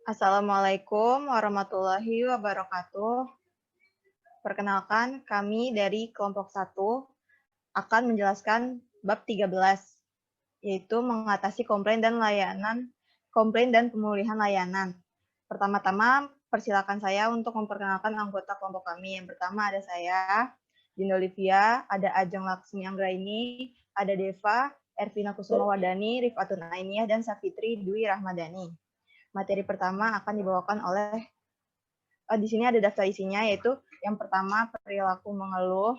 Assalamualaikum warahmatullahi wabarakatuh. Perkenalkan, kami dari kelompok 1 akan menjelaskan bab 13, yaitu mengatasi komplain dan pemulihan layanan. Pertama-tama, persilakan saya untuk memperkenalkan anggota kelompok kami. Yang pertama ada saya, Dinda Olivia, ada Ajeng Laksmi Anggraini, ada Deva, Ervina Kusuma Wardani, Rifatun Ainiyah, dan Safitri Dwi Rahmadani. Materi pertama akan dibawakan oleh di sini ada daftar isinya, yaitu yang pertama perilaku mengeluh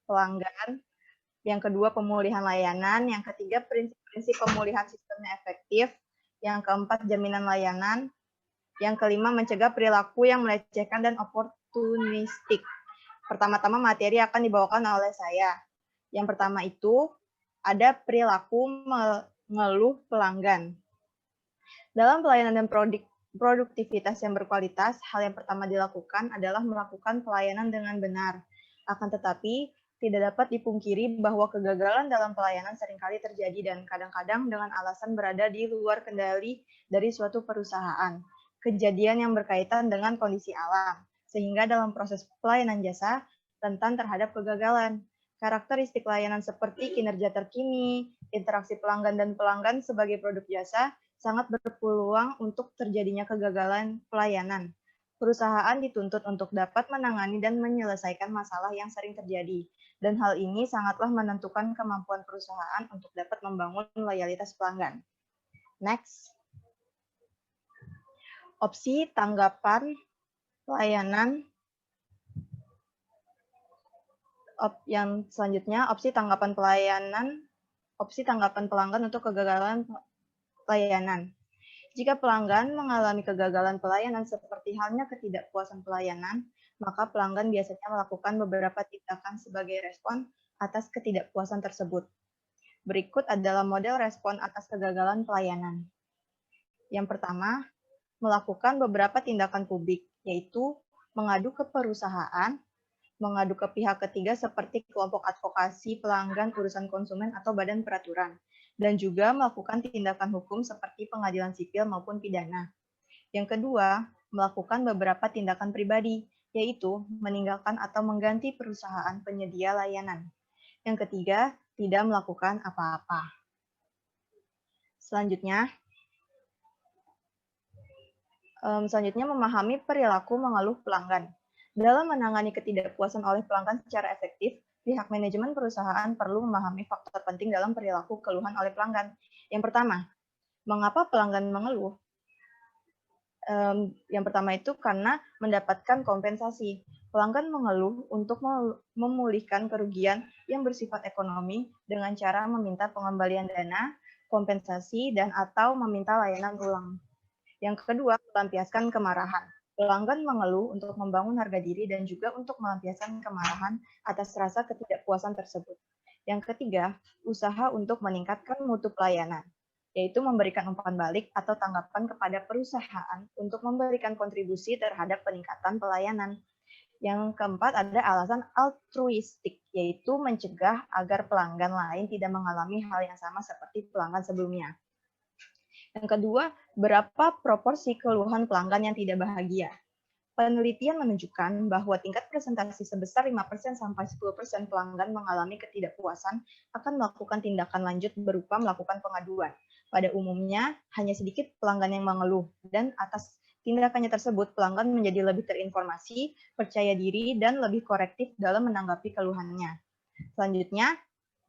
pelanggan, yang kedua pemulihan layanan, yang ketiga prinsip-prinsip pemulihan sistemnya efektif, yang keempat jaminan layanan, yang kelima mencegah perilaku yang melecehkan dan oportunistik. Pertama-tama materi akan dibawakan oleh saya. Yang pertama itu ada perilaku mengeluh pelanggan. Dalam pelayanan dan produktivitas yang berkualitas, hal yang pertama dilakukan adalah melakukan pelayanan dengan benar. Akan tetapi, tidak dapat dipungkiri bahwa kegagalan dalam pelayanan seringkali terjadi dan kadang-kadang dengan alasan berada di luar kendali dari suatu perusahaan. Kejadian yang berkaitan dengan kondisi alam, sehingga dalam proses pelayanan jasa rentan terhadap kegagalan. Karakteristik layanan seperti kinerja terkini, interaksi pelanggan dan pelanggan sebagai produk jasa, sangat berpeluang untuk terjadinya kegagalan pelayanan. Perusahaan dituntut untuk dapat menangani dan menyelesaikan masalah yang sering terjadi, dan hal ini sangatlah menentukan kemampuan perusahaan untuk dapat membangun loyalitas pelanggan. Next. Opsi tanggapan layanan. Yang selanjutnya, opsi tanggapan pelanggan untuk kegagalan layanan. Jika pelanggan mengalami kegagalan pelayanan seperti halnya ketidakpuasan pelayanan, maka pelanggan biasanya melakukan beberapa tindakan sebagai respon atas ketidakpuasan tersebut. Berikut adalah model respon atas kegagalan pelayanan. Yang pertama, melakukan beberapa tindakan publik, yaitu mengadu ke perusahaan, mengadu ke pihak ketiga seperti kelompok advokasi pelanggan, urusan konsumen, atau badan peraturan, dan juga melakukan tindakan hukum seperti pengadilan sipil maupun pidana. Yang kedua, melakukan beberapa tindakan pribadi, yaitu meninggalkan atau mengganti perusahaan penyedia layanan. Yang ketiga, tidak melakukan apa-apa. Selanjutnya, memahami perilaku mengeluh pelanggan. Dalam menangani ketidakpuasan oleh pelanggan secara efektif, pihak manajemen perusahaan perlu memahami faktor penting dalam perilaku keluhan oleh pelanggan. Yang pertama, mengapa pelanggan mengeluh? Yang pertama itu karena mendapatkan kompensasi. Pelanggan mengeluh untuk memulihkan kerugian yang bersifat ekonomi dengan cara meminta pengembalian dana, kompensasi, dan atau meminta layanan ulang. Yang kedua, melampiaskan kemarahan. Pelanggan mengeluh untuk membangun harga diri dan juga untuk melampiaskan kemarahan atas rasa ketidakpuasan tersebut. Yang ketiga, usaha untuk meningkatkan mutu pelayanan, yaitu memberikan umpan balik atau tanggapan kepada perusahaan untuk memberikan kontribusi terhadap peningkatan pelayanan. Yang keempat ada alasan altruistik, yaitu mencegah agar pelanggan lain tidak mengalami hal yang sama seperti pelanggan sebelumnya. Yang kedua, berapa proporsi keluhan pelanggan yang tidak bahagia? Penelitian menunjukkan bahwa tingkat presentasi sebesar 5% sampai 10% pelanggan mengalami ketidakpuasan akan melakukan tindakan lanjut berupa melakukan pengaduan. Pada umumnya, hanya sedikit pelanggan yang mengeluh, dan atas tindakannya tersebut, pelanggan menjadi lebih terinformasi, percaya diri, dan lebih korektif dalam menanggapi keluhannya. Selanjutnya,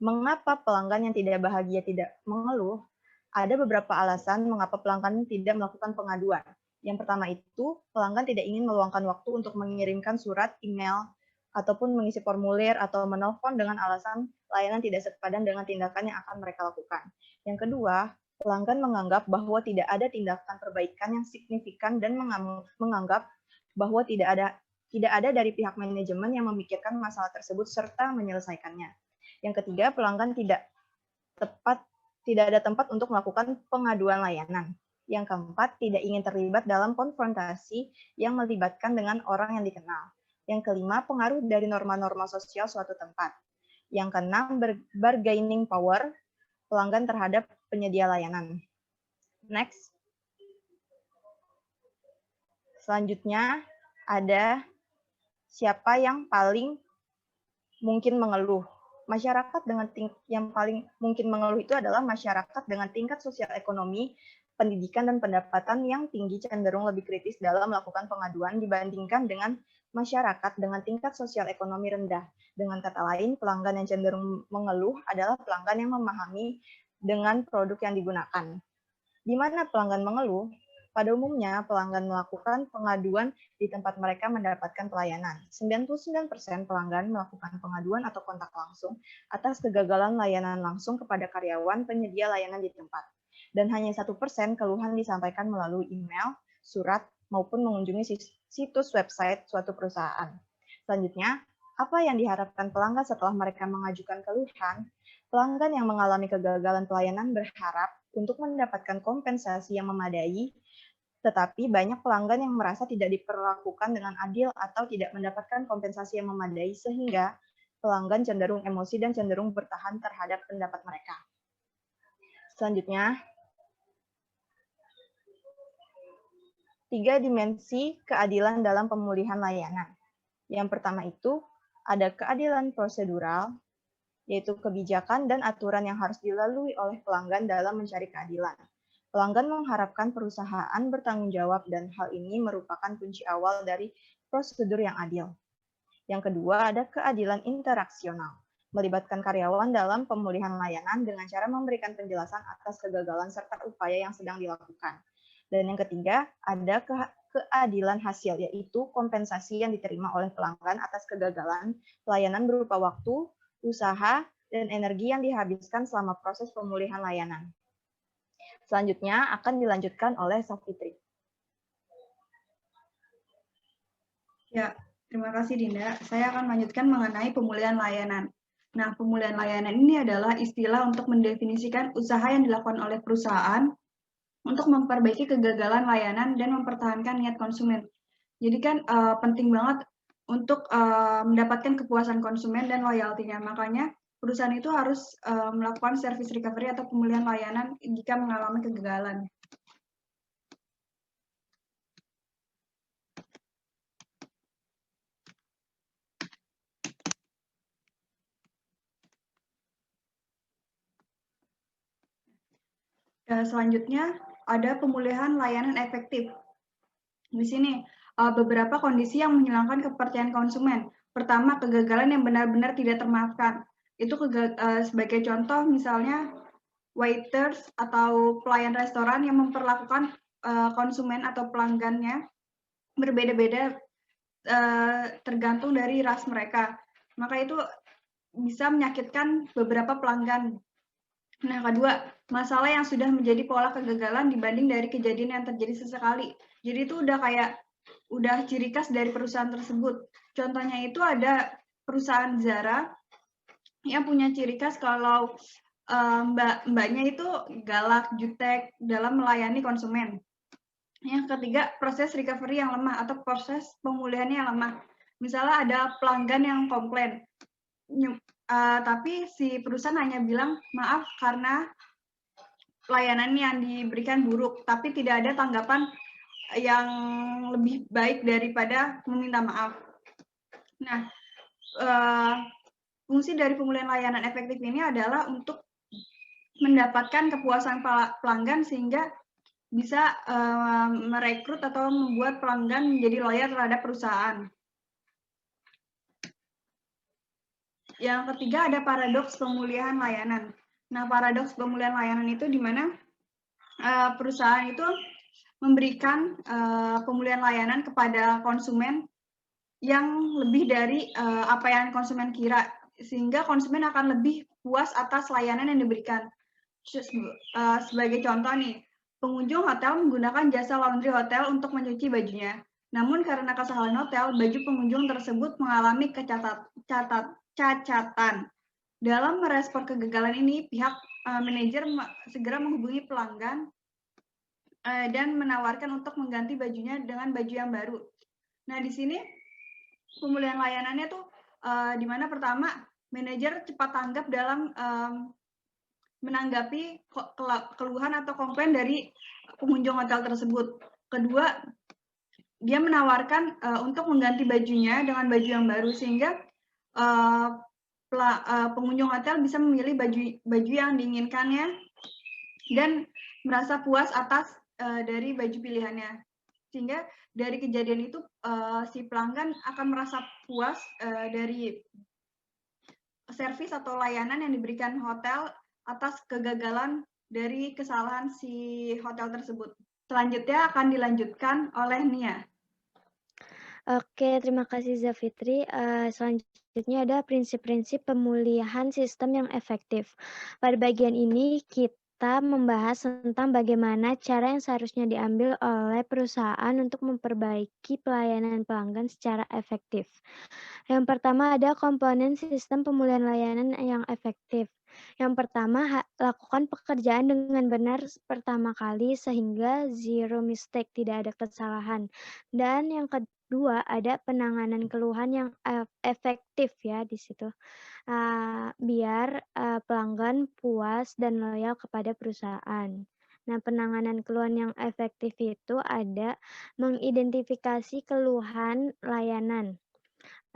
mengapa pelanggan yang tidak bahagia tidak mengeluh? Ada beberapa alasan mengapa pelanggan tidak melakukan pengaduan. Yang pertama itu, pelanggan tidak ingin meluangkan waktu untuk mengirimkan surat, email, ataupun mengisi formulir atau menelpon dengan alasan layanan tidak sepadan dengan tindakan yang akan mereka lakukan. Yang kedua, pelanggan menganggap bahwa tidak ada tindakan perbaikan yang signifikan dan menganggap bahwa tidak ada dari pihak manajemen yang memikirkan masalah tersebut serta menyelesaikannya. Yang ketiga, pelanggan tidak ada tempat untuk melakukan pengaduan layanan. Yang keempat, tidak ingin terlibat dalam konfrontasi yang melibatkan dengan orang yang dikenal. Yang kelima, pengaruh dari norma-norma sosial suatu tempat. Yang keenam, bargaining power pelanggan terhadap penyedia layanan. Next. Selanjutnya, ada siapa yang paling mungkin mengeluh. Masyarakat dengan yang paling mungkin mengeluh itu adalah masyarakat dengan tingkat sosial ekonomi, pendidikan, dan pendapatan yang tinggi cenderung lebih kritis dalam melakukan pengaduan dibandingkan dengan masyarakat dengan tingkat sosial ekonomi rendah. Dengan kata lain, pelanggan yang cenderung mengeluh adalah pelanggan yang memahami dengan produk yang digunakan. Di mana pelanggan mengeluh? Pada umumnya, pelanggan melakukan pengaduan di tempat mereka mendapatkan pelayanan. 99% pelanggan melakukan pengaduan atau kontak langsung atas kegagalan layanan langsung kepada karyawan penyedia layanan di tempat. Dan hanya 1% keluhan disampaikan melalui email, surat, maupun mengunjungi situs website suatu perusahaan. Selanjutnya, apa yang diharapkan pelanggan setelah mereka mengajukan keluhan? Pelanggan yang mengalami kegagalan pelayanan berharap untuk mendapatkan kompensasi yang memadai, tetapi banyak pelanggan yang merasa tidak diperlakukan dengan adil atau tidak mendapatkan kompensasi yang memadai sehingga pelanggan cenderung emosi dan cenderung bertahan terhadap pendapat mereka. Selanjutnya, 3 dimensi keadilan dalam pemulihan layanan. Yang pertama itu ada keadilan prosedural, yaitu kebijakan dan aturan yang harus dilalui oleh pelanggan dalam mencari keadilan. Pelanggan mengharapkan perusahaan bertanggung jawab dan hal ini merupakan kunci awal dari prosedur yang adil. Yang kedua, ada keadilan interaksional, melibatkan karyawan dalam pemulihan layanan dengan cara memberikan penjelasan atas kegagalan serta upaya yang sedang dilakukan. Dan yang ketiga, ada keadilan hasil, yaitu kompensasi yang diterima oleh pelanggan atas kegagalan pelayanan berupa waktu, usaha, dan energi yang dihabiskan selama proses pemulihan layanan. Selanjutnya akan dilanjutkan oleh Safitri. Ya, terima kasih Dinda. Saya akan melanjutkan mengenai pemulihan layanan. Nah, pemulihan layanan ini adalah istilah untuk mendefinisikan usaha yang dilakukan oleh perusahaan untuk memperbaiki kegagalan layanan dan mempertahankan niat konsumen. Jadi kan penting banget untuk mendapatkan kepuasan konsumen dan loyaltinya. Makanya perusahaan itu harus melakukan service recovery atau pemulihan layanan jika mengalami kegagalan. Selanjutnya ada pemulihan layanan efektif. Di sini beberapa kondisi yang menghilangkan kepercayaan konsumen. Pertama, kegagalan yang benar-benar tidak termaafkan. Itu sebagai contoh misalnya waiters atau pelayan restoran yang memperlakukan konsumen atau pelanggannya berbeda-beda tergantung dari ras mereka. Maka itu bisa menyakitkan beberapa pelanggan. Nah, kedua, masalah yang sudah menjadi pola kegagalan dibanding dari kejadian yang terjadi sesekali. Jadi itu udah ciri khas dari perusahaan tersebut. Contohnya itu ada perusahaan Zara yang punya ciri khas kalau mbaknya itu galak, jutek dalam melayani konsumen. Yang ketiga, proses recovery yang lemah atau proses pemulihannya yang lemah. Misalnya ada pelanggan yang komplain, tapi si perusahaan hanya bilang maaf karena pelayanan yang diberikan buruk, tapi tidak ada tanggapan yang lebih baik daripada meminta maaf. Nah, fungsi dari pemulihan layanan efektif ini adalah untuk mendapatkan kepuasan pelanggan sehingga bisa merekrut atau membuat pelanggan menjadi loyal terhadap perusahaan. Yang ketiga ada paradoks pemulihan layanan. Nah, paradoks pemulihan layanan itu di mana perusahaan itu memberikan pemulihan layanan kepada konsumen yang lebih dari apa yang konsumen kira, sehingga konsumen akan lebih puas atas layanan yang diberikan. Sebagai contoh nih, pengunjung hotel menggunakan jasa laundry hotel untuk mencuci bajunya. Namun karena kesalahan hotel, baju pengunjung tersebut mengalami cacatan. Dalam merespon kegagalan ini, pihak manajer segera menghubungi pelanggan dan menawarkan untuk mengganti bajunya dengan baju yang baru. Nah, di sini pemulihan layanannya tuh di mana pertama manajer cepat tanggap dalam menanggapi keluhan atau komplain dari pengunjung hotel tersebut. Kedua, dia menawarkan untuk mengganti bajunya dengan baju yang baru sehingga pengunjung hotel bisa memilih baju yang diinginkannya dan merasa puas atas dari baju pilihannya. Sehingga dari kejadian itu si pelanggan akan merasa puas dari servis atau layanan yang diberikan hotel atas kegagalan dari kesalahan si hotel tersebut. Selanjutnya akan dilanjutkan oleh Nia. Oke, terima kasih Zafitri. Selanjutnya ada prinsip-prinsip pemulihan sistem yang efektif. Pada bagian ini kita membahas tentang bagaimana cara yang seharusnya diambil oleh perusahaan untuk memperbaiki pelayanan pelanggan secara efektif. Yang pertama ada komponen sistem pemulihan layanan yang efektif. Yang pertama, lakukan pekerjaan dengan benar pertama kali sehingga zero mistake, tidak ada kesalahan. Dan yang kedua, ada penanganan keluhan yang efektif ya di situ. Biar pelanggan puas dan loyal kepada perusahaan. Nah, penanganan keluhan yang efektif itu ada mengidentifikasi keluhan layanan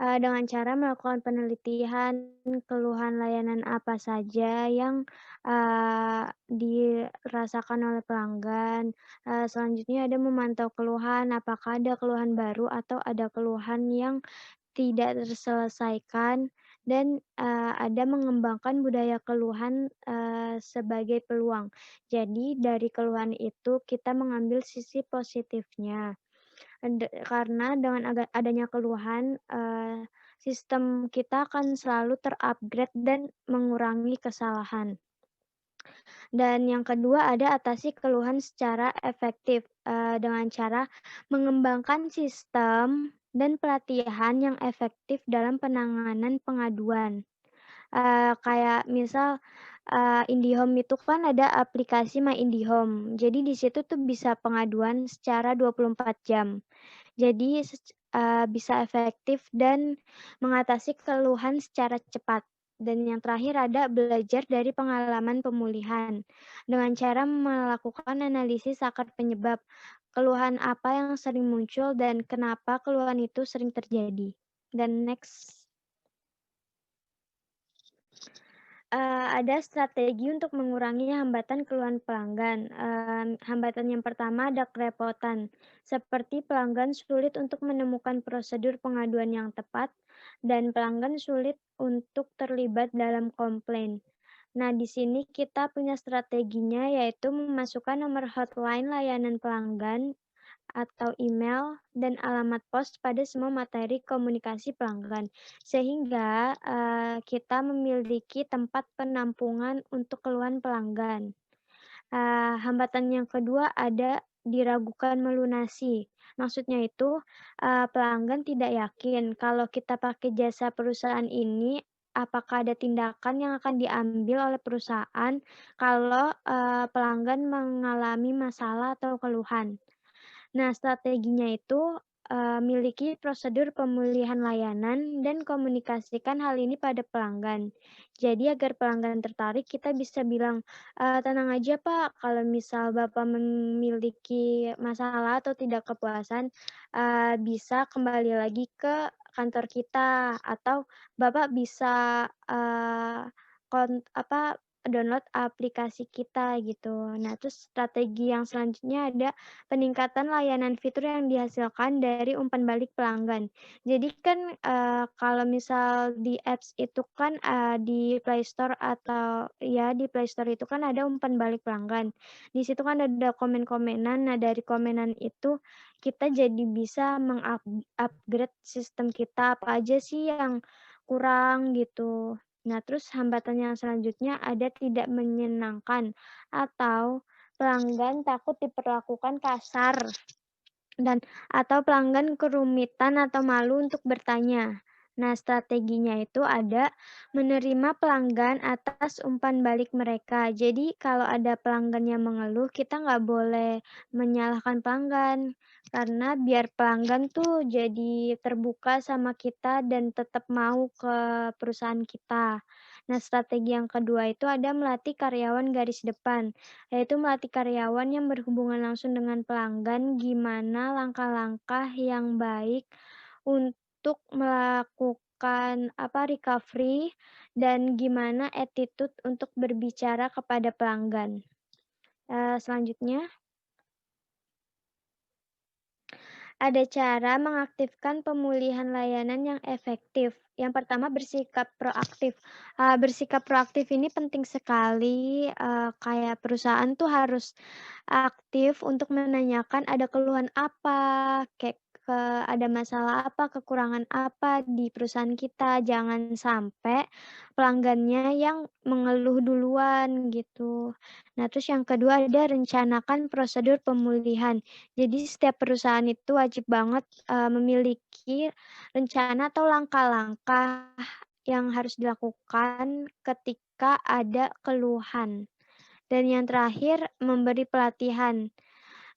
dengan cara melakukan penelitian keluhan layanan apa saja yang dirasakan oleh pelanggan. Selanjutnya ada memantau keluhan, apakah ada keluhan baru atau ada keluhan yang tidak terselesaikan dan ada mengembangkan budaya keluhan sebagai peluang. Jadi dari keluhan itu kita mengambil sisi positifnya. Karena dengan adanya keluhan, sistem kita akan selalu ter-upgrade dan mengurangi kesalahan. Dan yang kedua ada atasi keluhan secara efektif, dengan cara mengembangkan sistem dan pelatihan yang efektif dalam penanganan pengaduan. Kayak misal, IndiHome itu kan ada aplikasi My IndiHome. Jadi di situ tuh bisa pengaduan secara 24 jam. Jadi bisa efektif dan mengatasi keluhan secara cepat. Dan yang terakhir ada belajar dari pengalaman pemulihan, dengan cara melakukan analisis akar penyebab, keluhan apa yang sering muncul dan kenapa keluhan itu sering terjadi. Dan next. Ada strategi untuk mengurangi hambatan keluhan pelanggan. Hambatan yang pertama ada kerepotan, seperti pelanggan sulit untuk menemukan prosedur pengaduan yang tepat dan pelanggan sulit untuk terlibat dalam komplain. Nah, di sini kita punya strateginya yaitu memasukkan nomor hotline layanan pelanggan atau email dan alamat pos pada semua materi komunikasi pelanggan, sehingga kita memiliki tempat penampungan untuk keluhan pelanggan. Hambatan yang kedua ada diragukan melunasi. Maksudnya itu, pelanggan tidak yakin kalau kita pakai jasa perusahaan ini, apakah ada tindakan yang akan diambil oleh perusahaan kalau pelanggan mengalami masalah atau keluhan. Nah, strateginya itu, miliki prosedur pemulihan layanan dan komunikasikan hal ini pada pelanggan. Jadi agar pelanggan tertarik, kita bisa bilang, "Tenang aja Pak, kalau misal Bapak memiliki masalah atau tidak kepuasan, bisa kembali lagi ke kantor kita, atau Bapak bisa, download aplikasi kita," gitu. Nah, terus strategi yang selanjutnya ada peningkatan layanan fitur yang dihasilkan dari umpan balik pelanggan. Jadi kan, kalau misal di apps itu kan, di Play Store atau ya di Play Store itu kan ada umpan balik pelanggan. Di situ kan ada komen-komenan, nah dari komenan itu kita jadi bisa upgrade sistem kita, apa aja sih yang kurang gitu. Nah, terus hambatan yang selanjutnya ada tidak menyenangkan atau pelanggan takut diperlakukan kasar atau pelanggan kerumitan atau malu untuk bertanya. Nah, strateginya itu ada menerima pelanggan atas umpan balik mereka. Jadi, kalau ada pelanggan yang mengeluh, kita nggak boleh menyalahkan pelanggan. Karena biar pelanggan tuh jadi terbuka sama kita dan tetap mau ke perusahaan kita. Nah, strategi yang kedua itu ada melatih karyawan garis depan, yaitu melatih karyawan yang berhubungan langsung dengan pelanggan gimana langkah-langkah yang baik untuk melakukan recovery dan gimana attitude untuk berbicara kepada pelanggan. Selanjutnya, ada cara mengaktifkan pemulihan layanan yang efektif. Yang pertama bersikap proaktif. Bersikap proaktif ini penting sekali, kayak perusahaan tuh harus aktif untuk menanyakan ada keluhan apa, kayak ada masalah apa, kekurangan apa di perusahaan kita. Jangan sampai pelanggannya yang mengeluh duluan gitu. Nah, terus yang kedua ada rencanakan prosedur pemulihan. Jadi setiap perusahaan itu wajib banget, memiliki rencana atau langkah-langkah yang harus dilakukan ketika ada keluhan. Dan yang terakhir, memberi pelatihan.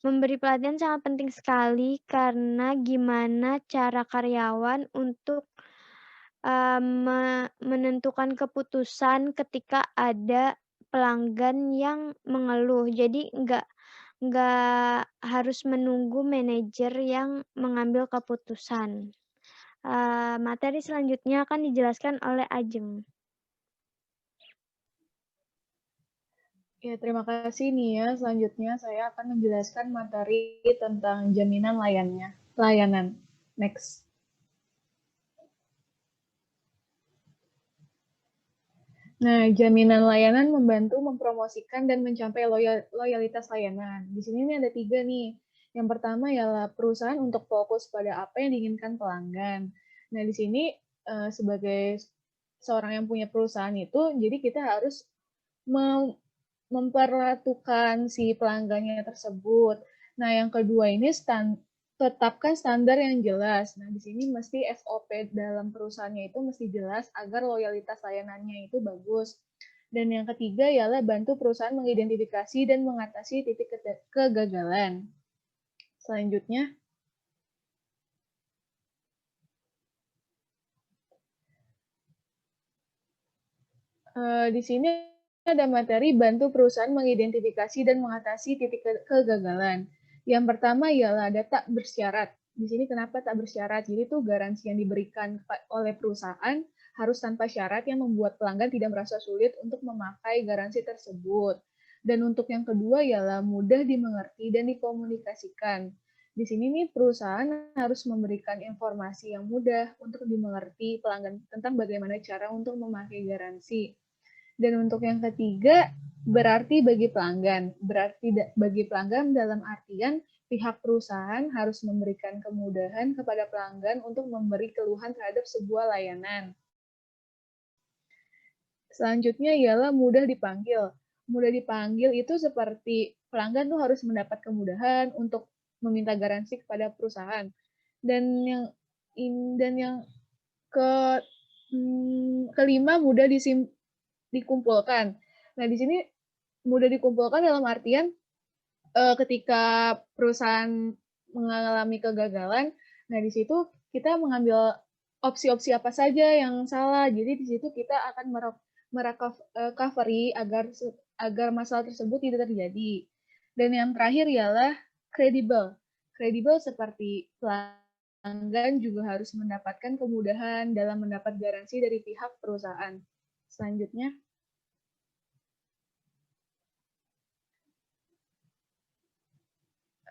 Memberi pelatihan sangat penting sekali karena gimana cara karyawan untuk, menentukan keputusan ketika ada pelanggan yang mengeluh. Jadi nggak harus menunggu manajer yang mengambil keputusan. Materi selanjutnya akan dijelaskan oleh Ajeng. Ya, terima kasih Nia. Selanjutnya saya akan menjelaskan materi tentang jaminan layanan. Next. Nah, jaminan layanan membantu mempromosikan dan mencapai loyalitas layanan. Di sini nih ada 3 nih. Yang pertama ialah perusahaan untuk fokus pada apa yang diinginkan pelanggan. Nah, di sini sebagai seorang yang punya perusahaan itu, jadi kita harus memperlakukan si pelanggannya tersebut. Nah, yang kedua ini tetapkan standar yang jelas. Nah, di sini mesti SOP dalam perusahaannya itu mesti jelas agar loyalitas layanannya itu bagus. Dan yang ketiga ialah bantu perusahaan mengidentifikasi dan mengatasi titik kegagalan. Selanjutnya, di sini ada materi bantu perusahaan mengidentifikasi dan mengatasi titik kegagalan. Yang pertama ialah ada tak bersyarat. Di sini kenapa tak bersyarat? Jadi itu garansi yang diberikan oleh perusahaan harus tanpa syarat yang membuat pelanggan tidak merasa sulit untuk memakai garansi tersebut. Dan untuk yang kedua ialah mudah dimengerti dan dikomunikasikan. Di sini nih perusahaan harus memberikan informasi yang mudah untuk dimengerti pelanggan tentang bagaimana cara untuk memakai garansi. Dan untuk yang ketiga, berarti bagi pelanggan. Berarti bagi pelanggan dalam artian pihak perusahaan harus memberikan kemudahan kepada pelanggan untuk memberi keluhan terhadap sebuah layanan. Selanjutnya ialah mudah dipanggil. Mudah dipanggil itu seperti pelanggan tuh harus mendapat kemudahan untuk meminta garansi kepada perusahaan. Dan yang kelima mudah dikumpulkan. Nah, di sini mudah dikumpulkan dalam artian ketika perusahaan mengalami kegagalan, nah di situ kita mengambil opsi-opsi apa saja yang salah. Jadi di situ kita akan merecovery agar masalah tersebut tidak terjadi. Dan yang terakhir ialah kredibel. Kredibel seperti pelanggan juga harus mendapatkan kemudahan dalam mendapat garansi dari pihak perusahaan. Selanjutnya,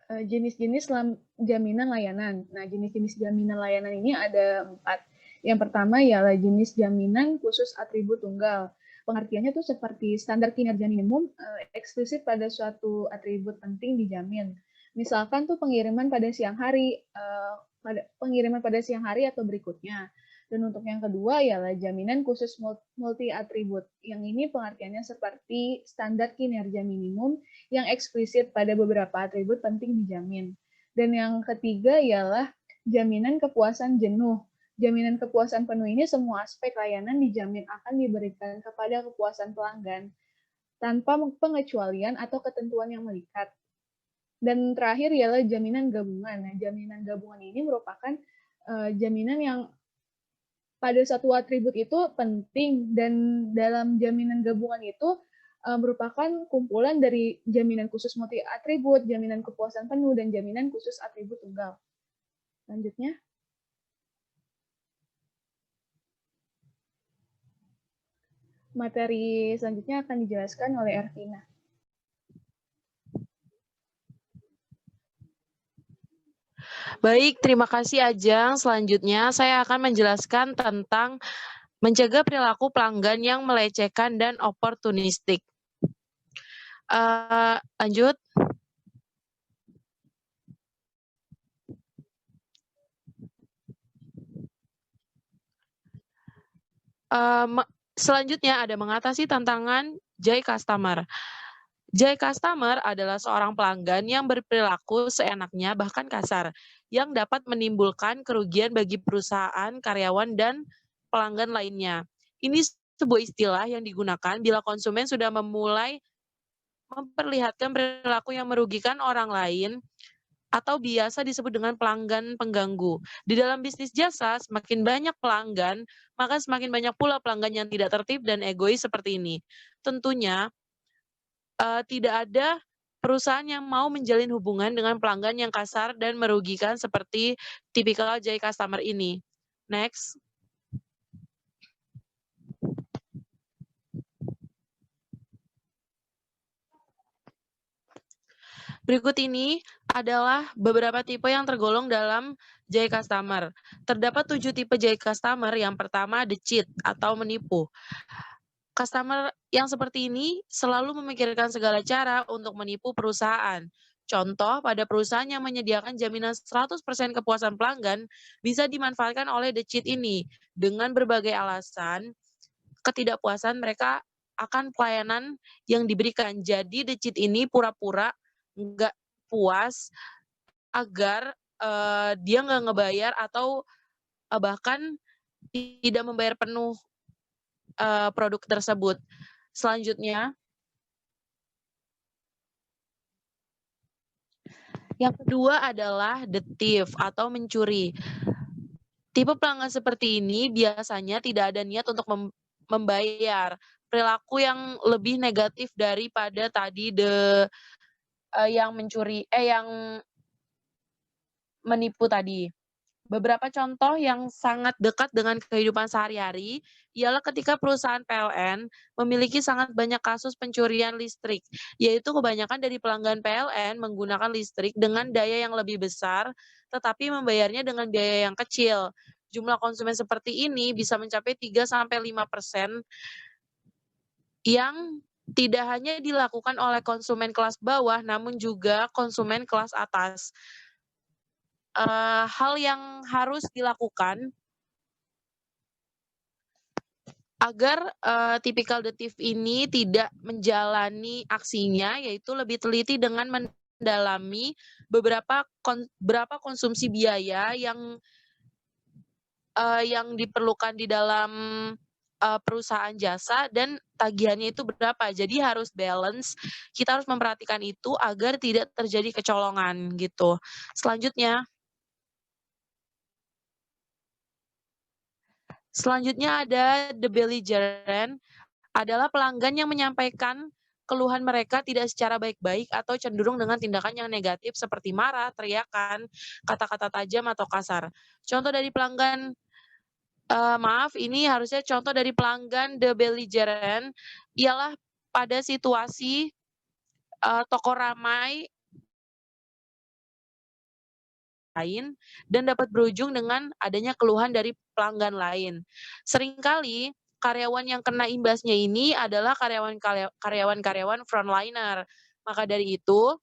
jenis-jenis jaminan layanan. Nah, jenis-jenis jaminan layanan ini ada 4. Yang pertama ialah jenis jaminan khusus atribut tunggal. Pengertiannya tuh seperti standar kinerja minimum eksplisit pada suatu atribut penting dijamin. Misalkan tuh pengiriman pada siang hari atau berikutnya. Dan untuk yang kedua ialah jaminan khusus multi atribut. Yang ini pengertiannya seperti standar kinerja minimum yang eksplisit pada beberapa atribut penting dijamin. Dan yang ketiga ialah jaminan kepuasan jenuh. Jaminan kepuasan penuh ini semua aspek layanan dijamin akan diberikan kepada kepuasan pelanggan tanpa pengecualian atau ketentuan yang melikat. Dan terakhir ialah jaminan gabungan. Nah, jaminan gabungan ini merupakan jaminan yang pada suatu atribut itu penting, dan dalam jaminan gabungan itu merupakan kumpulan dari jaminan khusus multi atribut, jaminan kepuasan penuh, dan jaminan khusus atribut tunggal. Selanjutnya. Materi selanjutnya akan dijelaskan oleh Ervina. Baik, terima kasih Ajang. Selanjutnya saya akan menjelaskan tentang mencegah perilaku pelanggan yang melecehkan dan oportunistik. Lanjut. Selanjutnya ada mengatasi tantangan Jai Customer. Jai Customer adalah seorang pelanggan yang berperilaku seenaknya bahkan kasar, yang dapat menimbulkan kerugian bagi perusahaan, karyawan, dan pelanggan lainnya. Ini sebuah istilah yang digunakan bila konsumen sudah memulai memperlihatkan perilaku yang merugikan orang lain, atau biasa disebut dengan pelanggan pengganggu. Di dalam bisnis jasa, semakin banyak pelanggan, maka semakin banyak pula pelanggan yang tidak tertib dan egois seperti ini. Tentunya, tidak ada perusahaan yang mau menjalin hubungan dengan pelanggan yang kasar dan merugikan seperti tipikal Jai Customer ini. Next. Berikut ini adalah beberapa tipe yang tergolong dalam Jai Customer. Terdapat 7 tipe Jai Customer. Yang pertama, the cheat atau menipu. Customer yang seperti ini selalu memikirkan segala cara untuk menipu perusahaan. Contoh, pada perusahaan yang menyediakan jaminan 100% kepuasan pelanggan bisa dimanfaatkan oleh the cheat ini. Dengan berbagai alasan, ketidakpuasan mereka akan pelayanan yang diberikan. Jadi the cheat ini pura-pura nggak puas agar dia nggak ngebayar atau bahkan tidak membayar penuh produk tersebut. Selanjutnya, yang kedua adalah the thief atau mencuri. Tipe pelanggan seperti ini biasanya tidak ada niat untuk membayar. Perilaku yang lebih negatif daripada tadi yang mencuri, yang menipu tadi. Beberapa contoh yang sangat dekat dengan kehidupan sehari-hari ialah ketika perusahaan PLN memiliki sangat banyak kasus pencurian listrik, yaitu kebanyakan dari pelanggan PLN menggunakan listrik dengan daya yang lebih besar, tetapi membayarnya dengan biaya yang kecil. Jumlah konsumen seperti ini bisa mencapai 3-5% yang tidak hanya dilakukan oleh konsumen kelas bawah, namun juga konsumen kelas atas. Hal yang harus dilakukan agar tipikal the thief ini tidak menjalani aksinya, yaitu lebih teliti dengan mendalami berapa konsumsi biaya yang diperlukan di dalam perusahaan jasa dan tagihannya itu berapa. Jadi harus balance, kita harus memperhatikan itu agar tidak terjadi kecolongan gitu. Selanjutnya ada the belligerent, adalah pelanggan yang menyampaikan keluhan mereka tidak secara baik-baik atau cenderung dengan tindakan yang negatif seperti marah, teriakan, kata-kata tajam atau kasar. Contoh dari pelanggan ini harusnya contoh dari pelanggan the belligerent ialah pada situasi toko ramai lain dan dapat berujung dengan adanya keluhan dari pelanggan lain. Seringkali karyawan yang kena imbasnya ini adalah karyawan frontliner. Maka dari itu,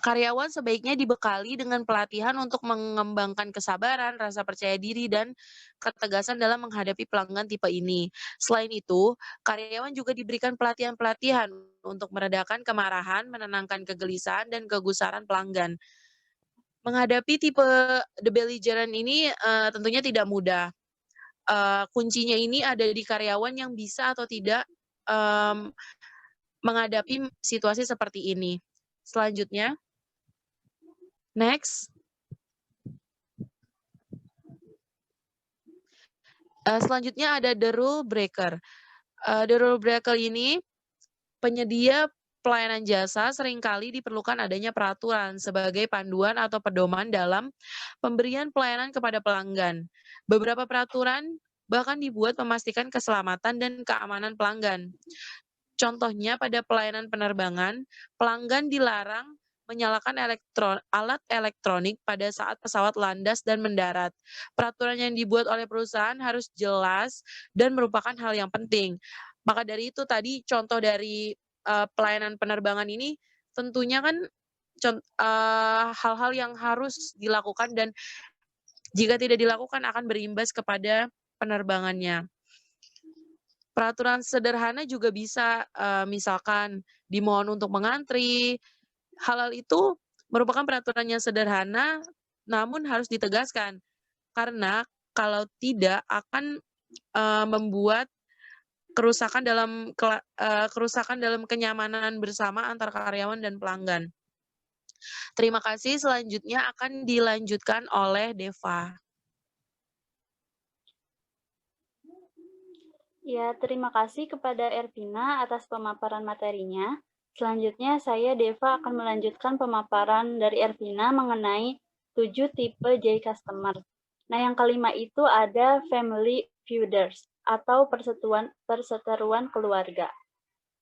karyawan sebaiknya dibekali dengan pelatihan untuk mengembangkan kesabaran, rasa percaya diri, dan ketegasan dalam menghadapi pelanggan tipe ini. Selain itu, karyawan juga diberikan pelatihan-pelatihan untuk meredakan kemarahan, menenangkan kegelisahan, dan kegusaran pelanggan. Menghadapi tipe the belligerent ini tentunya tidak mudah. Kuncinya ini ada di karyawan yang bisa atau tidak menghadapi situasi seperti ini. Selanjutnya, next. Selanjutnya ada the rule breaker. The rule breaker ini penyedia pelayanan jasa seringkali diperlukan adanya peraturan sebagai panduan atau pedoman dalam pemberian pelayanan kepada pelanggan. Beberapa peraturan bahkan dibuat memastikan keselamatan dan keamanan pelanggan. Contohnya pada pelayanan penerbangan, pelanggan dilarang menyalakan alat elektronik pada saat pesawat landas dan mendarat. Peraturan yang dibuat oleh perusahaan harus jelas dan merupakan hal yang penting. Maka dari itu tadi contoh dari pelayanan penerbangan ini tentunya kan hal-hal yang harus dilakukan dan jika tidak dilakukan akan berimbas kepada penerbangannya. Peraturan sederhana juga bisa, misalkan dimohon untuk mengantri. Hal-hal itu merupakan peraturan yang sederhana, namun harus ditegaskan. Karena kalau tidak akan membuat kerusakan dalam kenyamanan bersama antar karyawan dan pelanggan. Terima kasih. Selanjutnya akan dilanjutkan oleh Deva. Ya, terima kasih kepada Ervina atas pemaparan materinya. Selanjutnya, saya Deva akan melanjutkan pemaparan dari Ervina mengenai 7 tipe J customer. Nah, yang kelima itu ada family feuders atau perseteruan keluarga.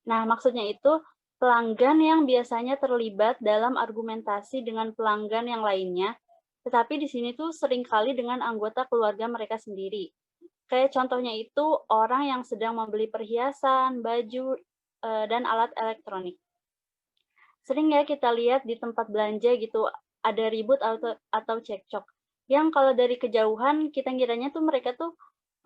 Nah, maksudnya itu pelanggan yang biasanya terlibat dalam argumentasi dengan pelanggan yang lainnya, tetapi di sini tuh seringkali dengan anggota keluarga mereka sendiri. Kayak contohnya itu orang yang sedang membeli perhiasan, baju, dan alat elektronik. Sering ya kita lihat di tempat belanja gitu, ada ribut atau cekcok. Yang kalau dari kejauhan kita kiranya tuh mereka tuh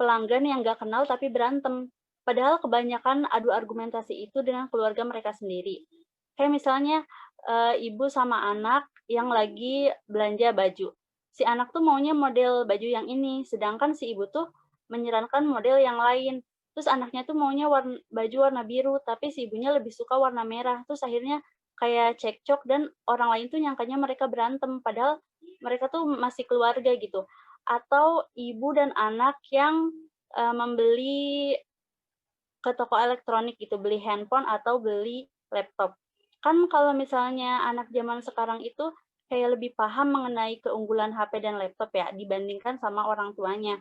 pelanggan yang nggak kenal tapi berantem. Padahal kebanyakan adu argumentasi itu dengan keluarga mereka sendiri. Kayak misalnya ibu sama anak yang lagi belanja baju. Si anak tuh maunya model baju yang ini, sedangkan si ibu tuh menyarankan model yang lain. Terus anaknya tuh maunya baju warna biru, tapi si ibunya lebih suka warna merah. Terus akhirnya kayak cekcok dan orang lain tuh nyangkanya mereka berantem, padahal mereka tuh masih keluarga gitu. Atau ibu dan anak yang membeli ke toko elektronik gitu, beli handphone atau beli laptop. Kan kalau misalnya anak zaman sekarang itu kayak lebih paham mengenai keunggulan HP dan laptop ya, dibandingkan sama orang tuanya.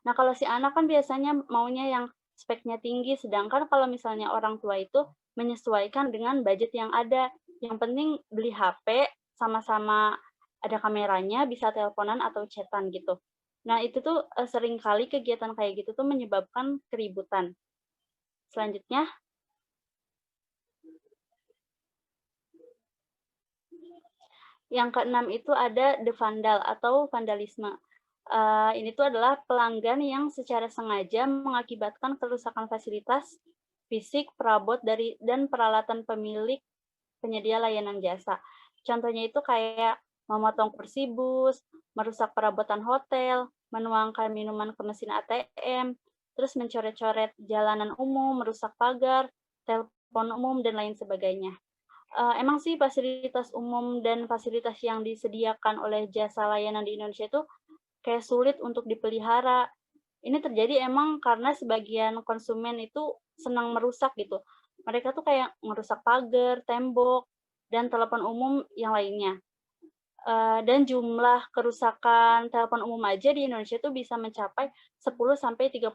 Nah, kalau si anak kan biasanya maunya yang speknya tinggi, sedangkan kalau misalnya orang tua itu menyesuaikan dengan budget yang ada. Yang penting beli HP, sama-sama ada kameranya, bisa teleponan atau chatan gitu. Nah, itu tuh seringkali kegiatan kayak gitu tuh menyebabkan keributan. Selanjutnya, yang keenam itu ada the vandal atau vandalisme. Ini tuh adalah pelanggan yang secara sengaja mengakibatkan kerusakan fasilitas fisik, perabot dan peralatan pemilik penyedia layanan jasa. Contohnya itu kayak memotong kursi bus, merusak perabotan hotel, menuangkan minuman ke mesin ATM, terus mencoret-coret jalanan umum, merusak pagar, telepon umum, dan lain sebagainya. Emang sih fasilitas umum dan fasilitas yang disediakan oleh jasa layanan di Indonesia itu kayak sulit untuk dipelihara. Ini terjadi emang karena sebagian konsumen itu senang merusak gitu. Mereka tuh kayak merusak pagar, tembok, dan telepon umum yang lainnya. Dan jumlah kerusakan telepon umum aja di Indonesia tuh bisa mencapai 10-30%.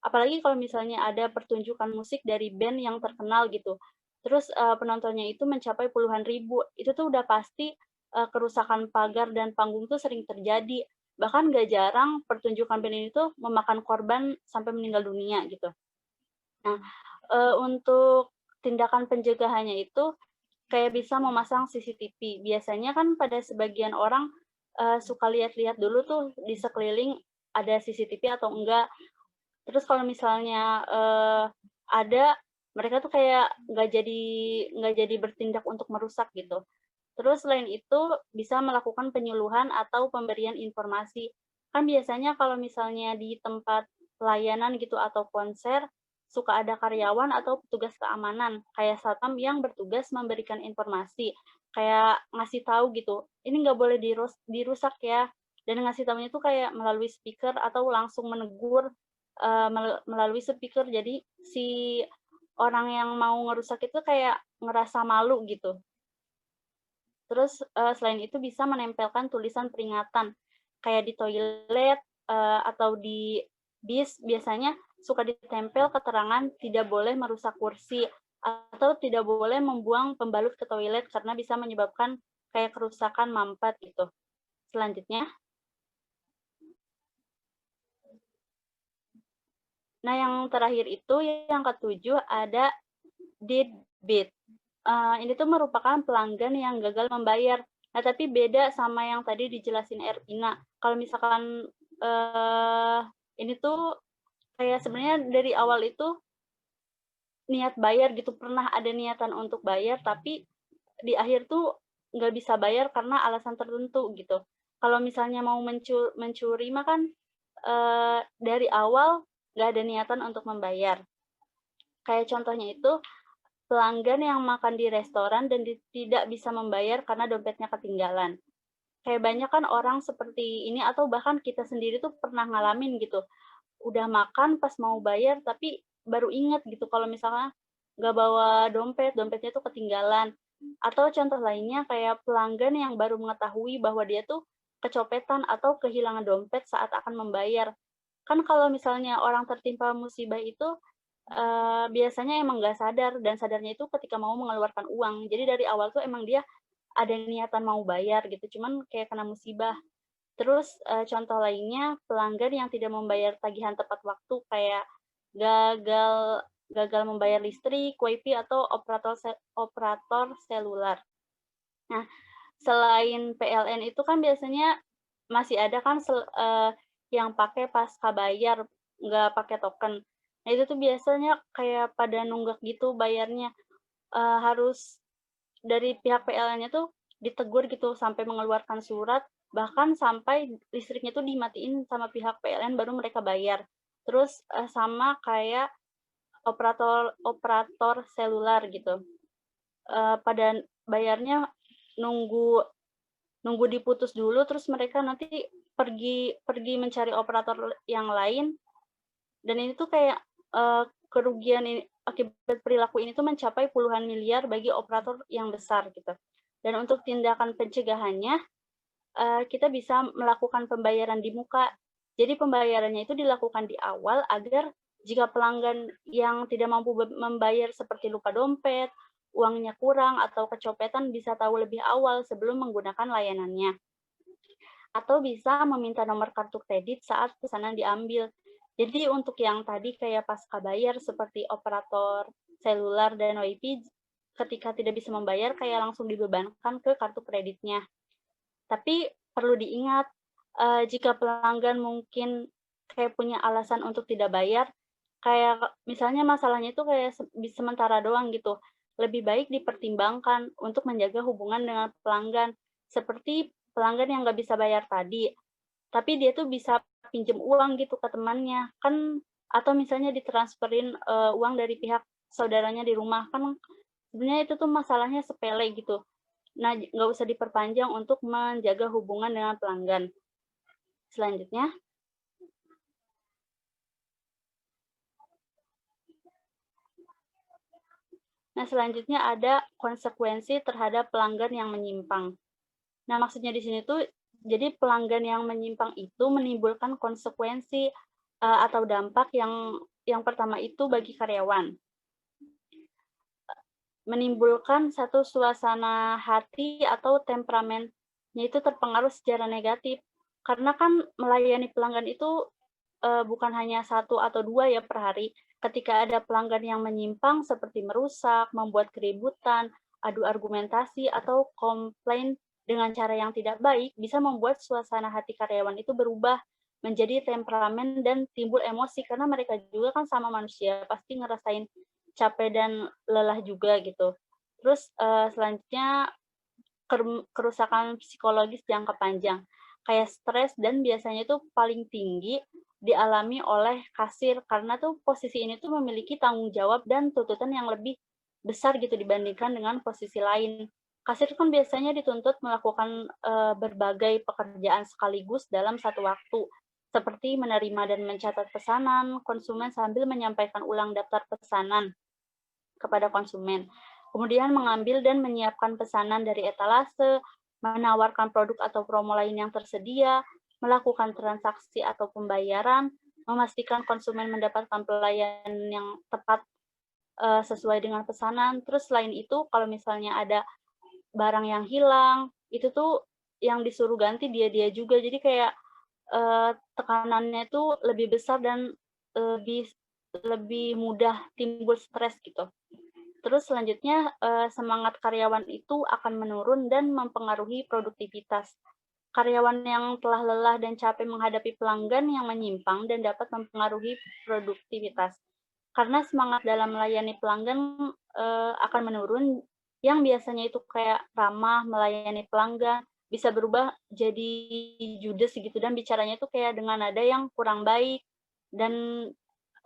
Apalagi kalau misalnya ada pertunjukan musik dari band yang terkenal gitu. Terus penontonnya itu mencapai puluhan ribu. Itu tuh udah pasti kerusakan pagar dan panggung tuh sering terjadi. Bahkan nggak jarang pertunjukan band ini tuh memakan korban sampai meninggal dunia gitu. Nah, untuk tindakan pencegahannya itu kayak bisa memasang CCTV. Biasanya kan pada sebagian orang suka lihat-lihat dulu tuh di sekeliling ada CCTV atau enggak. Terus kalau misalnya ada, mereka tuh kayak nggak jadi bertindak untuk merusak gitu. Terus selain itu bisa melakukan penyuluhan atau pemberian informasi. Kan biasanya kalau misalnya di tempat pelayanan gitu atau konser, suka ada karyawan atau petugas keamanan, kayak satpam yang bertugas memberikan informasi, kayak ngasih tahu gitu, ini nggak boleh dirusak ya, Dan ngasih tahunya tuh kayak melalui speaker atau langsung menegur melalui speaker. Jadi si orang yang mau ngerusak itu kayak ngerasa malu gitu. Terus selain itu bisa menempelkan tulisan peringatan kayak di toilet atau di bis biasanya suka ditempel keterangan tidak boleh merusak kursi atau tidak boleh membuang pembalut ke toilet karena bisa menyebabkan kayak kerusakan mampat gitu. Selanjutnya. Nah, yang terakhir itu yang ketujuh ada deadbeat. Ini tuh merupakan pelanggan yang gagal membayar. Nah, tapi beda sama yang tadi dijelasin Ervina. Kalau misalkan ini tuh kayak sebenarnya dari awal itu niat bayar gitu, pernah ada niatan untuk bayar, tapi di akhir tuh nggak bisa bayar karena alasan tertentu gitu. Kalau misalnya mau mencuri mah kan dari awal nggak ada niatan untuk membayar. Kayak contohnya itu pelanggan yang makan di restoran dan tidak bisa membayar karena dompetnya ketinggalan. Kayak banyak kan orang seperti ini atau bahkan kita sendiri tuh pernah ngalamin gitu. Udah makan pas mau bayar tapi baru inget gitu kalau misalnya nggak bawa dompet, dompetnya tuh ketinggalan. Atau contoh lainnya kayak pelanggan yang baru mengetahui bahwa dia tuh kecopetan atau kehilangan dompet saat akan membayar. Kan kalau misalnya orang tertimpa musibah itu biasanya emang nggak sadar, dan sadarnya itu ketika mau mengeluarkan uang. Jadi dari awal tuh emang dia ada niatan mau bayar gitu, cuman kayak kena musibah. Terus contoh lainnya pelanggan yang tidak membayar tagihan tepat waktu kayak gagal membayar listrik, WiFi atau operator selular. Nah, selain PLN itu kan biasanya masih ada kan yang pakai pasca bayar, nggak pakai token. Nah, itu tuh biasanya kayak pada nunggak gitu bayarnya. Harus dari pihak PLN-nya tuh ditegur gitu sampai mengeluarkan surat, bahkan sampai listriknya tuh dimatiin sama pihak PLN baru mereka bayar. Terus sama kayak operator selular gitu. Pada bayarnya nunggu diputus dulu, terus mereka nanti pergi mencari operator yang lain, dan ini tuh kayak kerugian ini akibat perilaku ini tuh mencapai puluhan miliar bagi operator yang besar gitu. Dan untuk tindakan pencegahannya, kita bisa melakukan pembayaran di muka. Jadi pembayarannya itu dilakukan di awal agar jika pelanggan yang tidak mampu membayar seperti lupa dompet, uangnya kurang, atau kecopetan bisa tahu lebih awal sebelum menggunakan layanannya. Atau bisa meminta nomor kartu kredit saat pesanan diambil. Jadi untuk yang tadi kayak pasca bayar seperti operator selular dan WiFi, ketika tidak bisa membayar kayak langsung dibebankan ke kartu kreditnya. Tapi perlu diingat, jika pelanggan mungkin kayak punya alasan untuk tidak bayar, kayak misalnya masalahnya itu kayak sementara doang gitu, lebih baik dipertimbangkan untuk menjaga hubungan dengan pelanggan. Seperti pelanggan yang nggak bisa bayar tadi, tapi dia tuh bisa pinjem uang gitu ke temannya kan, atau misalnya ditransferin uang dari pihak saudaranya di rumah kan, sebenarnya itu tuh masalahnya sepele gitu. Nah, nggak usah diperpanjang untuk menjaga hubungan dengan pelanggan. Selanjutnya. Nah, selanjutnya ada konsekuensi terhadap pelanggan yang menyimpang. Nah, maksudnya di sini tuh jadi pelanggan yang menyimpang itu menimbulkan konsekuensi atau dampak yang pertama itu bagi karyawan. Menimbulkan satu suasana hati atau temperamennya itu terpengaruh secara negatif. Karena kan melayani pelanggan itu bukan hanya satu atau dua ya per hari. Ketika ada pelanggan yang menyimpang seperti merusak, membuat keributan, adu argumentasi, atau komplain dengan cara yang tidak baik, bisa membuat suasana hati karyawan itu berubah menjadi temperamen dan timbul emosi, karena mereka juga kan sama manusia, pasti ngerasain capek dan lelah juga gitu. Terus selanjutnya kerusakan psikologis jangka panjang, kayak stres, dan biasanya itu paling tinggi dialami oleh kasir, karena tuh posisi ini tuh memiliki tanggung jawab dan tuntutan yang lebih besar gitu dibandingkan dengan posisi lain. Kasir kan biasanya dituntut melakukan berbagai pekerjaan sekaligus dalam satu waktu, seperti menerima dan mencatat pesanan konsumen sambil menyampaikan ulang daftar pesanan kepada konsumen. Kemudian mengambil dan menyiapkan pesanan dari etalase, menawarkan produk atau promo lain yang tersedia, melakukan transaksi atau pembayaran, memastikan konsumen mendapatkan pelayanan yang tepat sesuai dengan pesanan. Terus selain itu, kalau misalnya ada barang yang hilang, itu tuh yang disuruh ganti dia juga. Jadi kayak tekanannya tuh lebih besar dan lebih mudah timbul stres gitu. Terus selanjutnya semangat karyawan itu akan menurun dan mempengaruhi produktivitas. Karyawan yang telah lelah dan capek menghadapi pelanggan yang menyimpang dan dapat mempengaruhi produktivitas. Karena semangat dalam melayani pelanggan akan menurun, yang biasanya itu kayak ramah melayani pelanggan bisa berubah jadi judes gitu, dan bicaranya itu kayak dengan nada yang kurang baik dan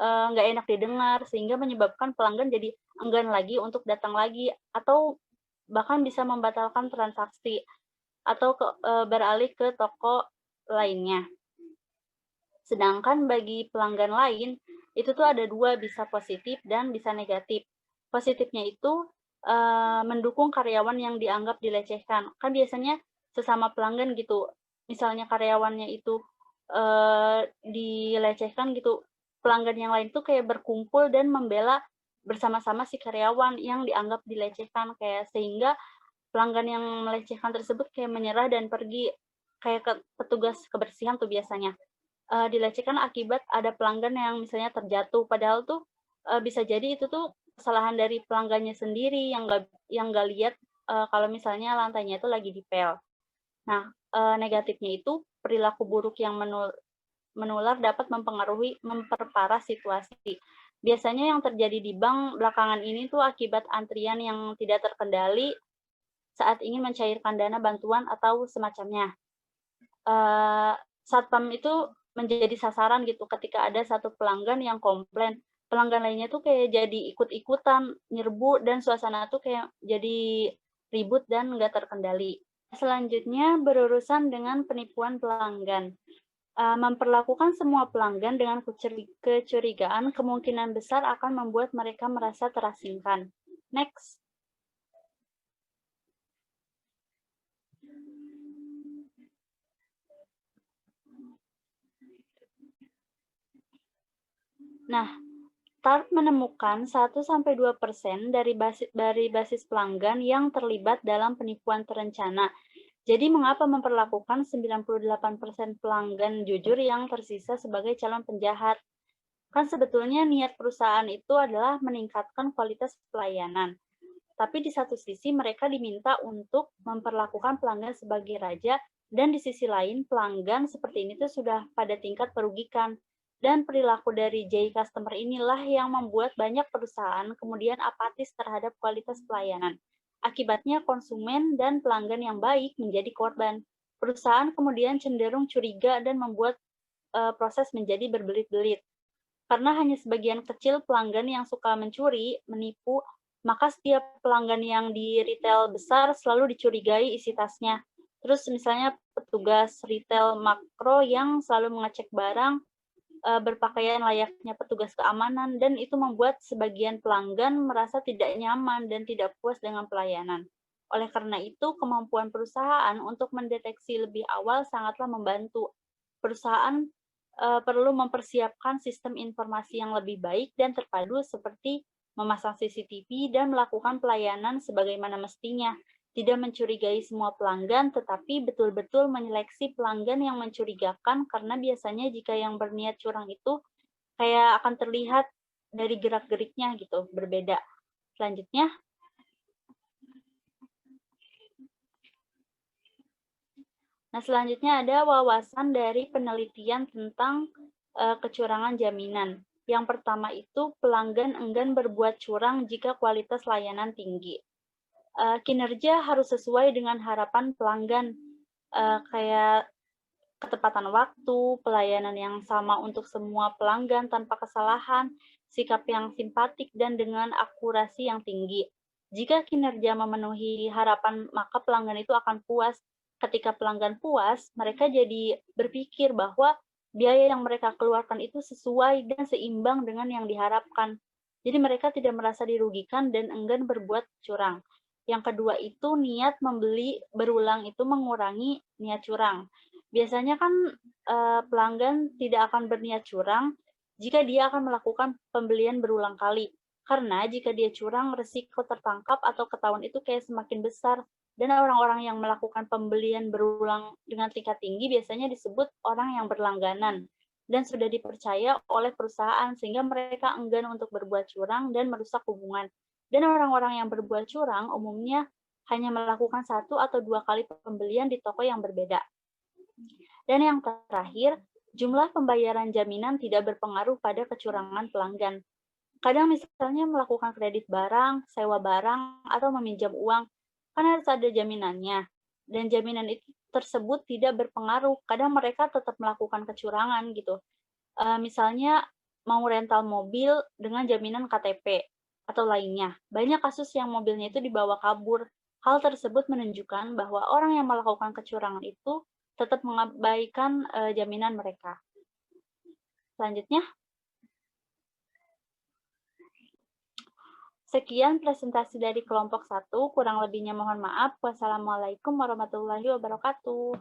nggak enak didengar, sehingga menyebabkan pelanggan jadi enggan lagi untuk datang lagi atau bahkan bisa membatalkan transaksi atau beralih ke toko lainnya. Sedangkan bagi pelanggan lain, itu tuh ada dua, bisa positif dan bisa negatif. Positifnya itu mendukung karyawan yang dianggap dilecehkan. Kan biasanya sesama pelanggan gitu, misalnya karyawannya itu dilecehkan gitu, pelanggan yang lain tuh kayak berkumpul dan membela bersama-sama si karyawan yang dianggap dilecehkan, kayak sehingga pelanggan yang melecehkan tersebut kayak menyerah dan pergi, kayak ke petugas kebersihan tuh biasanya. Dilecehkan akibat ada pelanggan yang misalnya terjatuh, padahal tuh bisa jadi itu tuh kesalahan dari pelanggannya sendiri yang nggak lihat kalau misalnya lantainya itu lagi dipel. Nah, negatifnya itu perilaku buruk yang menular dapat memperparah situasi. Biasanya yang terjadi di bank belakangan ini tuh akibat antrian yang tidak terkendali saat ingin mencairkan dana bantuan atau semacamnya. Satpam itu menjadi sasaran gitu ketika ada satu pelanggan yang komplain. Pelanggan lainnya tuh kayak jadi ikut-ikutan, nyerbu, dan suasana tuh kayak jadi ribut dan nggak terkendali. Selanjutnya berurusan dengan penipuan pelanggan. Memperlakukan semua pelanggan dengan kecurigaan kemungkinan besar akan membuat mereka merasa terasingkan. Next. Nah, TARP menemukan 1-2% dari basis pelanggan yang terlibat dalam penipuan terencana. Jadi mengapa memperlakukan 98% pelanggan jujur yang tersisa sebagai calon penjahat? Kan sebetulnya niat perusahaan itu adalah meningkatkan kualitas pelayanan. Tapi di satu sisi mereka diminta untuk memperlakukan pelanggan sebagai raja, dan di sisi lain pelanggan seperti ini tuh sudah pada tingkat merugikan. Dan perilaku dari J customer inilah yang membuat banyak perusahaan kemudian apatis terhadap kualitas pelayanan. Akibatnya konsumen dan pelanggan yang baik menjadi korban. Perusahaan kemudian cenderung curiga dan membuat proses menjadi berbelit-belit. Karena hanya sebagian kecil pelanggan yang suka mencuri, menipu, maka setiap pelanggan yang di retail besar selalu dicurigai isi tasnya. Terus misalnya petugas retail makro yang selalu mengecek barang, berpakaian layaknya petugas keamanan, dan itu membuat sebagian pelanggan merasa tidak nyaman dan tidak puas dengan pelayanan. Oleh karena itu, kemampuan perusahaan untuk mendeteksi lebih awal sangatlah membantu. Perusahaan perlu mempersiapkan sistem informasi yang lebih baik dan terpadu seperti memasang CCTV dan melakukan pelayanan sebagaimana mestinya. Tidak mencurigai semua pelanggan, tetapi betul-betul menyeleksi pelanggan yang mencurigakan, karena biasanya jika yang berniat curang itu kayak akan terlihat dari gerak-geriknya gitu, berbeda. Selanjutnya, ada wawasan dari penelitian tentang kecurangan jaminan. Yang pertama itu pelanggan enggan berbuat curang jika kualitas layanan tinggi. Kinerja harus sesuai dengan harapan pelanggan, kayak ketepatan waktu, pelayanan yang sama untuk semua pelanggan tanpa kesalahan, sikap yang simpatik, dan dengan akurasi yang tinggi. Jika kinerja memenuhi harapan, maka pelanggan itu akan puas. Ketika pelanggan puas, mereka jadi berpikir bahwa biaya yang mereka keluarkan itu sesuai dan seimbang dengan yang diharapkan. Jadi mereka tidak merasa dirugikan dan enggan berbuat curang. Yang kedua itu niat membeli berulang itu mengurangi niat curang. Biasanya kan pelanggan tidak akan berniat curang jika dia akan melakukan pembelian berulang kali. Karena jika dia curang, resiko tertangkap atau ketahuan itu kayak semakin besar. Dan orang-orang yang melakukan pembelian berulang dengan tingkat tinggi biasanya disebut orang yang berlangganan dan sudah dipercaya oleh perusahaan sehingga mereka enggan untuk berbuat curang dan merusak hubungan. Dan orang-orang yang berbuat curang umumnya hanya melakukan 1 atau 2 kali pembelian di toko yang berbeda. Dan yang terakhir, jumlah pembayaran jaminan tidak berpengaruh pada kecurangan pelanggan. Kadang misalnya melakukan kredit barang, sewa barang, atau meminjam uang, kan harus ada jaminannya. Dan jaminan itu tersebut tidak berpengaruh. Kadang mereka tetap melakukan kecurangan gitu. Misalnya mau rental mobil dengan jaminan KTP atau lainnya. Banyak kasus yang mobilnya itu dibawa kabur. Hal tersebut menunjukkan bahwa orang yang melakukan kecurangan itu tetap mengabaikan jaminan mereka. Selanjutnya, sekian presentasi dari kelompok 1, kurang lebihnya mohon maaf. Wassalamualaikum warahmatullahi wabarakatuh.